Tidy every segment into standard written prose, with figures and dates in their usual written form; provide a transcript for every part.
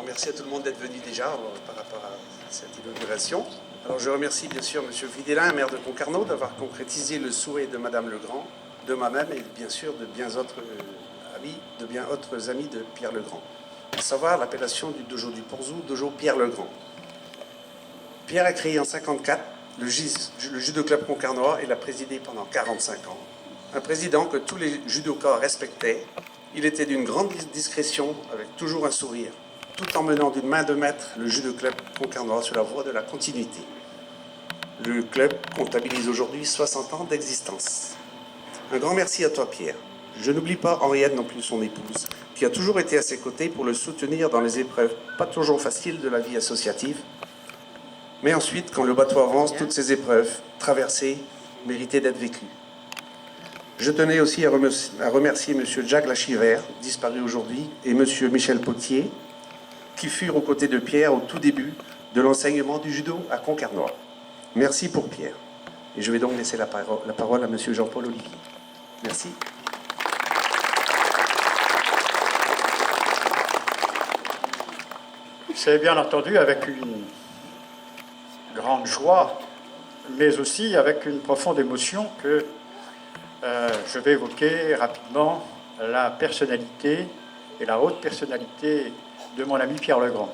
merci à tout le monde d'être venu déjà par rapport à cette inauguration. Alors je remercie bien sûr M. Vidélin, maire de Concarneau, d'avoir concrétisé le souhait de Mme Legrand, de moi-même et bien sûr de bien autres amis de Pierre Legrand, à savoir l'appellation du dojo du Porzou, dojo Pierre Legrand. Pierre a créé en 1954 le judo club concarnois et l'a présidé pendant 45 ans. Un président que tous les judokas respectaient. Il était d'une grande discrétion, avec toujours un sourire, tout en menant d'une main de maître le judo club concarnois sur la voie de la continuité. Le club comptabilise aujourd'hui 60 ans d'existence. Un grand merci à toi, Pierre. Je n'oublie pas Henriette non plus, son épouse, qui a toujours été à ses côtés pour le soutenir dans les épreuves pas toujours faciles de la vie associative. Mais ensuite, quand le bateau avance, toutes ces épreuves traversées méritaient d'être vécues. Je tenais aussi à remercier M. Jacques Lachivert, disparu aujourd'hui, et M. Michel Potier, qui furent aux côtés de Pierre au tout début de l'enseignement du judo à Concarnois. Merci pour Pierre. Et je vais donc laisser la parole à M. Jean-Paul Olivier. Merci. C'est bien entendu avec une grande joie, mais aussi avec une profonde émotion que je vais évoquer rapidement la personnalité et la haute personnalité de mon ami Pierre Legrand.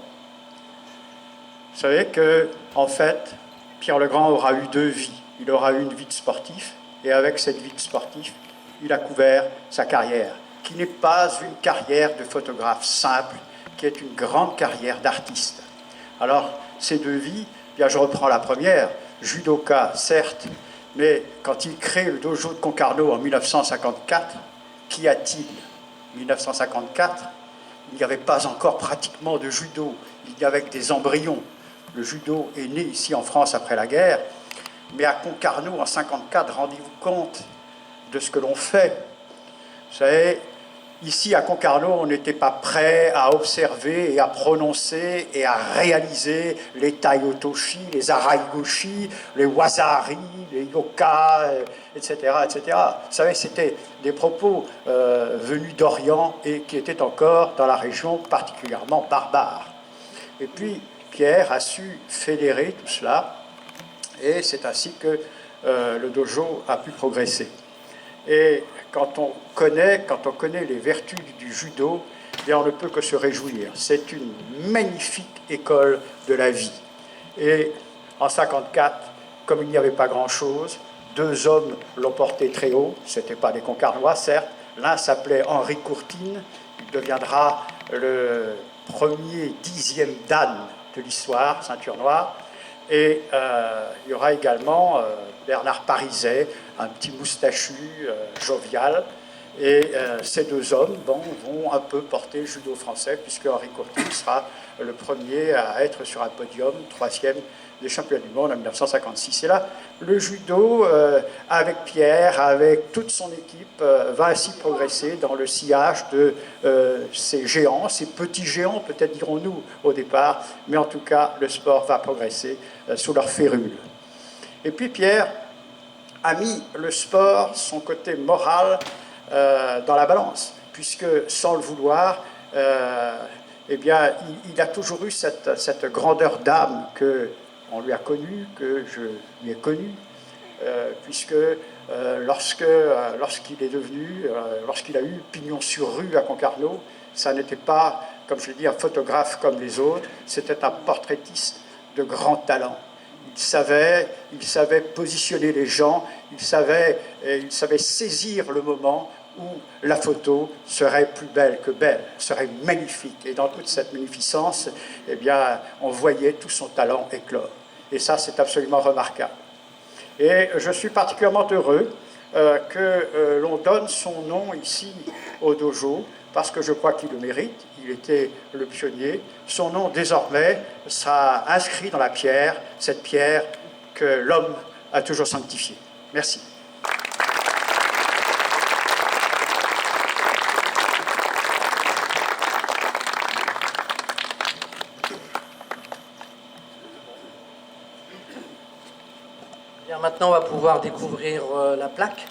Vous savez que, en fait, Pierre Legrand aura eu deux vies. Il aura eu une vie de sportif, et avec cette vie de sportif, il a couvert sa carrière, qui n'est pas une carrière de photographe simple, qui est une grande carrière d'artiste. Alors, ces deux vies, bien, je reprends la première, judoka, certes, mais quand il crée le dojo de Concarneau en 1954, qu'y a-t-il 1954, il n'y avait pas encore pratiquement de judo, il y avait que des embryons. Le judo est né ici en France après la guerre, mais à Concarneau en 1954, rendez-vous compte de ce que l'on fait. Vous savez, ici à Concarneau, on n'était pas prêt à observer et à prononcer et à réaliser les taiotoshi, les araigoshi, les wasari, les yoka, etc., etc. Vous savez, c'était des propos venus d'Orient et qui étaient encore dans la région particulièrement barbares. Et puis, Pierre a su fédérer tout cela et c'est ainsi que le dojo a pu progresser. Et quand on connaît les vertus du judo, bien on ne peut que se réjouir. C'est une magnifique école de la vie. Et en 1954, comme il n'y avait pas grand-chose, deux hommes l'ont porté très haut. Ce n'étaient pas des Concarnois, certes. L'un s'appelait Henri Courtine. Il deviendra le premier 10e dan de l'histoire, ceinture noire. Et il y aura également Bernard Pariset, un petit moustachu jovial. Et ces deux hommes vont un peu porter le judo français, puisque Henri Courtine sera le premier à être sur un podium, 3e des championnats du monde en 1956. Et là, le judo, avec Pierre, avec toute son équipe, va ainsi progresser dans le sillage de ces géants, ces petits géants, peut-être dirons-nous au départ, mais en tout cas, le sport va progresser sous leur férule. Et puis Pierre a mis le sport, son côté moral, dans la balance, puisque sans le vouloir, eh bien, il a toujours eu cette grandeur d'âme qu'on lui a connue, que je lui ai connue, puisque lorsqu'il est devenu, lorsqu'il a eu pignon sur rue à Concarneau, ça n'était pas, comme je l'ai dit, un photographe comme les autres, c'était un portraitiste de grand talent. Il savait positionner les gens, il savait saisir le moment où la photo serait plus belle que belle, serait magnifique. Et dans toute cette magnificence, eh bien, on voyait tout son talent éclore. Et ça, c'est absolument remarquable. Et je suis particulièrement heureux que l'on donne son nom ici au dojo, parce que je crois qu'il le mérite, il était le pionnier. Son nom, désormais, sera inscrit dans la pierre, cette pierre que l'homme a toujours sanctifiée. Merci. Bien, maintenant, on va pouvoir découvrir la plaque.